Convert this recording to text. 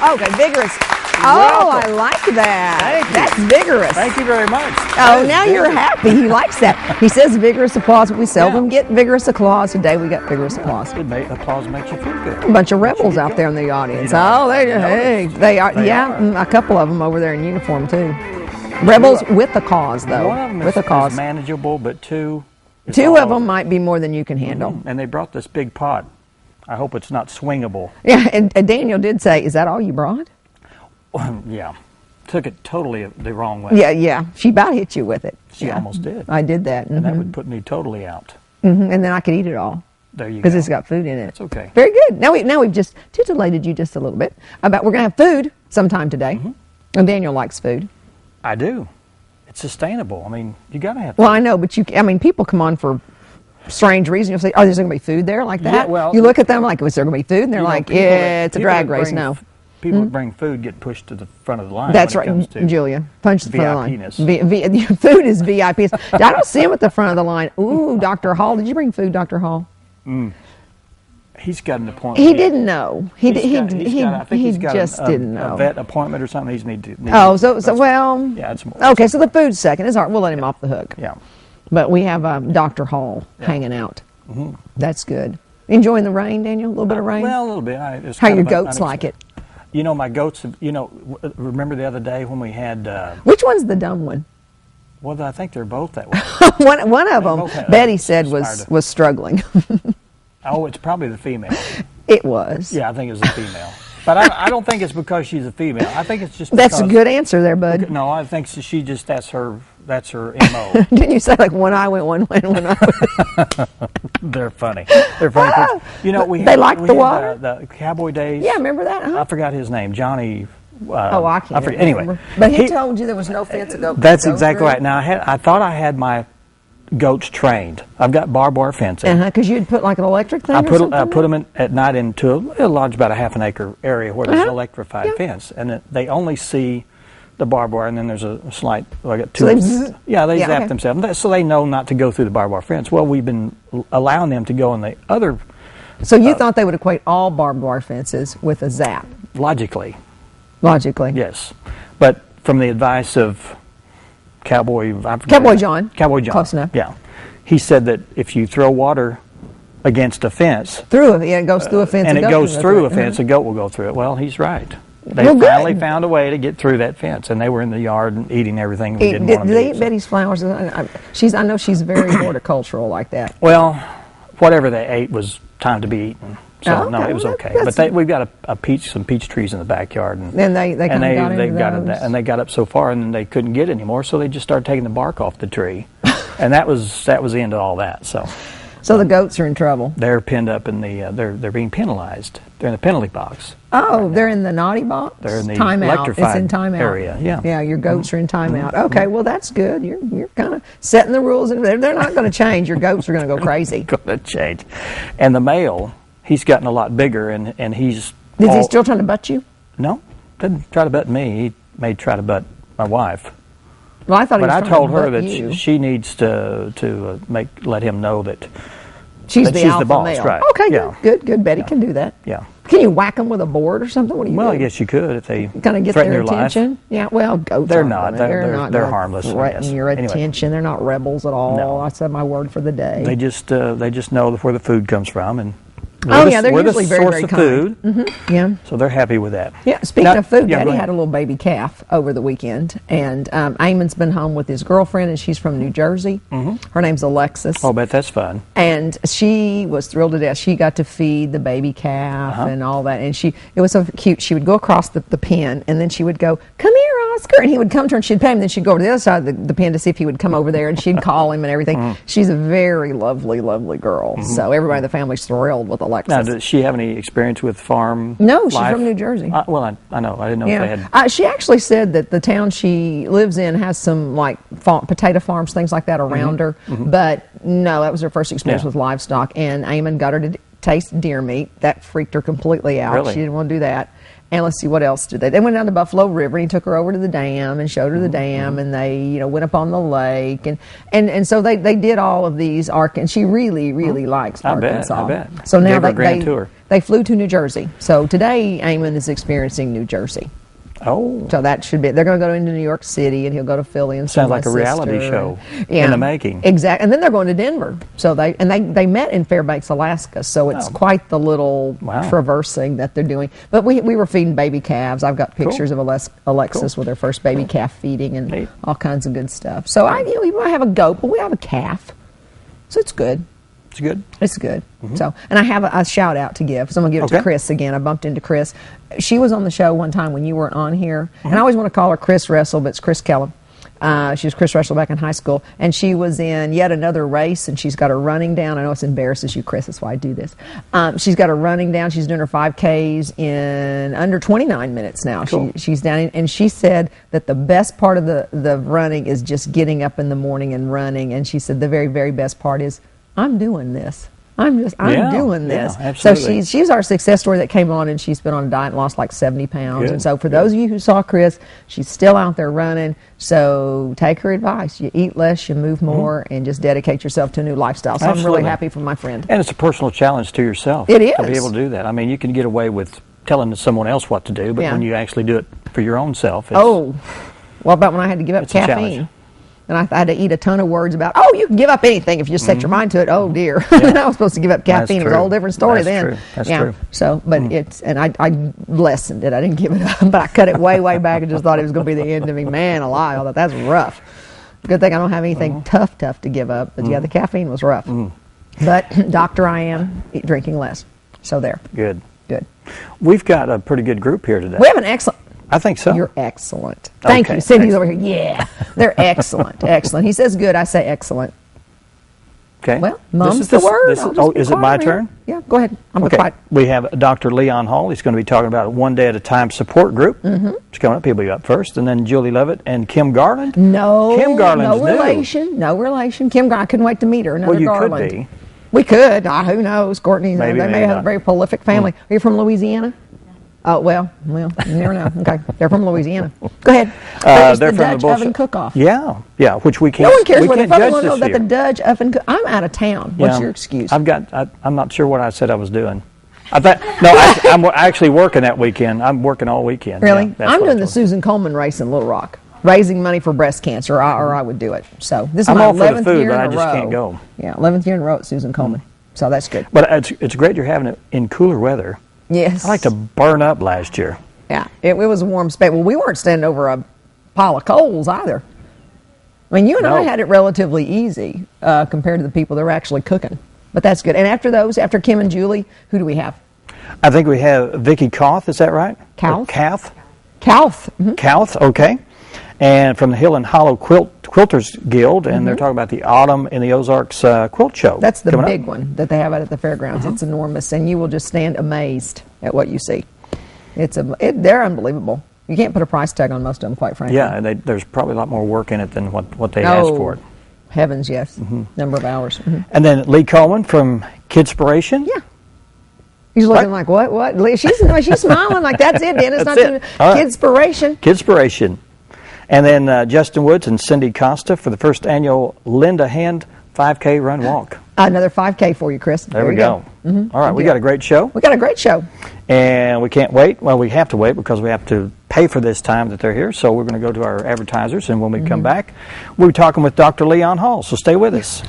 Okay, vigorous. Oh, I like that. Thank you. That's vigorous. Thank you very much. Oh, now you're happy. He likes that. He says vigorous applause, but we seldom get vigorous applause. Today we got vigorous applause. Applause makes you feel good. A bunch of rebels out there in the audience. Oh, they are. Yeah, a couple of them over there in uniform too. Rebels with a cause, though. One of them with a cause. is manageable, but two of them might be more than you can handle. And they brought this big pot. I hope it's not swingable. Yeah, and Daniel did say, "Is that all you brought?" Yeah. Took it totally the wrong way. Yeah. She about hit you with it. She almost did. I did that. And that would put me totally out. And then I could eat it all. There you go. Because it's got food in it. That's okay. Very good. Now we've just titillated you just a little bit about we're going to have food sometime today. And Daniel likes food. I do. It's sustainable. I mean, you got to have food. Well, I know, but people come on for strange reasons. You'll say, "Oh, there's going to be food there like that." Yeah, well, you look at them like, "Was there going to be food?" And they're like, "Yeah, it's a drag race." No. People that bring food get pushed to the front of the line. That's right, Julia. Punch the front of the line. VIPness. Food is VIPs. I don't see him at the front of the line. Ooh, Dr. Hall. Did you bring food, Dr. Hall? He's got an appointment. He didn't know. He just didn't know. A vet appointment or something. He's need to. Yeah, it's more. Okay, so the food's second. It's all right. We'll let him off the hook. Yeah. But we have Dr. Hall hanging out. That's good. Enjoying the rain, Daniel? A little bit of rain? Well, a little bit. How your goats like it? You know, my goats, remember the other day when we had... Which one's the dumb one? Well, I think they're both that way. one of them, Betty said, was struggling. Oh, it's probably the female. It was. Yeah, I think it's the female. But I don't think it's because she's a female. I think it's just because... That's a good answer there, bud. No, I think she just, that's her MO. Didn't you say like one eye went one way and one eye went... They're funny. They're funny. They like the water? The Cowboy Days. Yeah, remember that? I forgot his name. Johnny... I can't remember. Anyway. But he told you there was no fence to go. That's exactly right. Now, I thought I had my goats trained. I've got barbed wire fencing. Because you'd put like an electric thing I put them at night into a lodge about a half an acre area where there's an electrified fence. And they only see the barbed wire, and then there's a slight, I got two. They zap themselves. So they know not to go through the barbed wire fence. Well, we've been allowing them to go in the other. So you thought they would equate all barbed wire fences with a zap? Logically. Yes. But from the advice of Cowboy John. Close enough. Yeah. He said that if you throw water against a fence. It goes through a fence. And it goes through a fence, a goat will go through it. Well, he's right. They finally found a way to get through that fence, and they were in the yard and eating everything we didn't want them to eat. Did they eat Betty's flowers? I know she's very horticultural like that. Well, whatever they ate was time to be eaten. So no, it was okay. But we've got some peach trees in the backyard, and they got up so far, and then they couldn't get anymore, so they just started taking the bark off the tree, and that was the end of all that. So the goats are in trouble. They're pinned up in the they're being penalized. They're in the penalty box. Oh, right, they're in the naughty box. They're in the electrified it's in timeout area. Yeah. Yeah, your goats are in timeout. Okay, well that's good. You're kind of setting the rules, and they're not going to change. Your goats are going to go crazy. Going to change, and the male. He's gotten a lot bigger, and he's... Is he still trying to butt you? No, didn't try to butt me. He may try to butt my wife. Well, I thought he was trying to butt you. But I told her that she needs to let him know that she's the boss. Male. Right. Okay, good. Betty can do that. Yeah. Can you whack them with a board or something? What do you do? Well, I guess you could if they kind of get their attention. Life. Yeah, well, goats they're not. They're harmless. Threaten your attention. They're not rebels at all. No. I said my word for the day. They just know where the food comes from, and they're we're usually the very, source very of kind. food. Yeah. So they're happy with that. Yeah. Speaking of food, Daddy had a little baby calf over the weekend, and Eamon's been home with his girlfriend, and she's from New Jersey. Her name's Alexis. Oh, bet that's fun. And she was thrilled to death. She got to feed the baby calf and all that, and it was so cute. She would go across the pen, and then she would go, "Come here, Oscar," and he would come to her, and she'd pet him. Then she'd go over to the other side of the pen to see if he would come over there, and she'd call him and everything. She's a very lovely, lovely girl. So everybody in the family's thrilled with Alexis. Now, does she have any experience with farm No, she's life? From New Jersey. Well, I know. I didn't know if they had... she actually said that the town she lives in has some like potato farms, things like that around her. But no, that was her first experience with livestock. And Eamon got her to taste deer meat. That freaked her completely out. Really? She didn't want to do that. And let's see, what else did they? They went down to Buffalo River, and he took her over to the dam and showed her the dam, and they, you know, went up on the lake, and so they did all of these and she really likes Arkansas. I bet. So now they flew to New Jersey. So today, Eamon is experiencing New Jersey. Oh. So that should be, they're going to go into New York City, and he'll go to Philly and see Sounds my like a reality show in the making. Exactly. And then they're going to Denver. So they met in Fairbanks, Alaska. So it's quite the little traversing that they're doing. But we were feeding baby calves. I've got pictures of Alexis with her first baby calf feeding and all kinds of good stuff. So we might have a goat, but we have a calf. So it's good. It's good. It's good. So, and I have a shout out to give. So I'm gonna give it to Chris again. I bumped into Chris. She was on the show one time when you weren't on here, and I always want to call her Chris Russell, but it's Chris Kellum. She was Chris Russell back in high school, and she was in yet another race, and she's got her running down. I know it embarrasses you, Chris. That's why I do this. She's got her running down. She's doing her 5Ks in under 29 minutes now. Cool. She's down, and she said that the best part of the running is just getting up in the morning and running. And she said the very, very best part is, I'm doing this. I'm doing this. Yeah, so she's our success story that came on, and she's been on a diet and lost like 70 pounds. Good, and so for those of you who saw Chris, she's still out there running. So take her advice. You eat less, you move more, and just dedicate yourself to a new lifestyle. So I'm really happy for my friend. And it's a personal challenge to yourself. It is. To be able to do that. I mean, you can get away with telling someone else what to do, but when you actually do it for your own self, it's, what about when I had to give up caffeine? And I had to eat a ton of words about, you can give up anything if you just set your mind to it. Oh, dear. I was supposed to give up caffeine. It was a whole different story then. That's true. So, but I lessened it. I didn't give it up, but I cut it way back and just thought it was going to be the end of me. Man alive, I thought that's rough. Good thing I don't have anything tough to give up. But the caffeine was rough. But doctor, I am drinking less. So there. Good. Good. We've got a pretty good group here today. We have an excellent. I think so. You're excellent. Thank you. Cindy's over here. Yeah. They're excellent. Excellent. He says good. I say excellent. Okay. Well, mom's the word. Is it my turn? Yeah, go ahead. I'm quiet. We have Dr. Leon Hall. He's going to be talking about a one day at a time support group. It's coming up. He'll be up first. And then Julie Levitt and Kim Garland. Kim Garland's no relation. No relation. Kim Garland. I couldn't wait to meet her. Another Garland. Could be. We could. Who knows? Courtney, they may have a very prolific family. Are you from Louisiana? Oh, well, you never know. Okay, they're from Louisiana. Go ahead. They're the from Dutch oven cook-off. Yeah, which we can't. No one cares what can't the judge want to know this that year. the Dutch oven cook. I'm out of town. What's your excuse? I'm not sure what I said I was doing. I'm actually working that weekend. I'm working all weekend. Really? Yeah, I'm doing the Susan Coleman race in Little Rock, raising money for breast cancer, or I would do it. So this is my 11th year in a row. I just can't go. Yeah, 11th year in a row at Susan Coleman. So that's good. But it's great you're having it in cooler weather. Yes. I like to burn up last year. Yeah, it was a warm space. Well, we weren't standing over a pile of coals either. I mean, you and I had it relatively easy compared to the people that were actually cooking. But that's good. And after Kim and Julie, who do we have? I think we have Vicki Kauth, is that right? Kauth. Kauth. Kauth, okay. And from the Hill and Hollow Quilters Guild, and they're talking about the Autumn in the Ozarks quilt show. That's the big one that they have out at the fairgrounds. It's enormous, and you will just stand amazed at what you see. They're unbelievable. You can't put a price tag on most of them, quite frankly. Yeah, and there's probably a lot more work in it than what they asked for it. Heavens, yes. Number of hours. And then Lee Coleman from Kidspiration. Yeah. He's looking like, what? She's smiling like, that's it, Dennis. That's it. Kidspiration. Kidspiration. And then Justin Woods and Cindy Costa for the first annual Linda Hand 5K Run Walk. Another 5K for you, Chris. There we go. All right, we got a great show. We got a great show. And we can't wait. Well, we have to wait because we have to pay for this time that they're here. So we're going to go to our advertisers, and when we come back, we'll be talking with Dr. Leon Hall. So stay with us.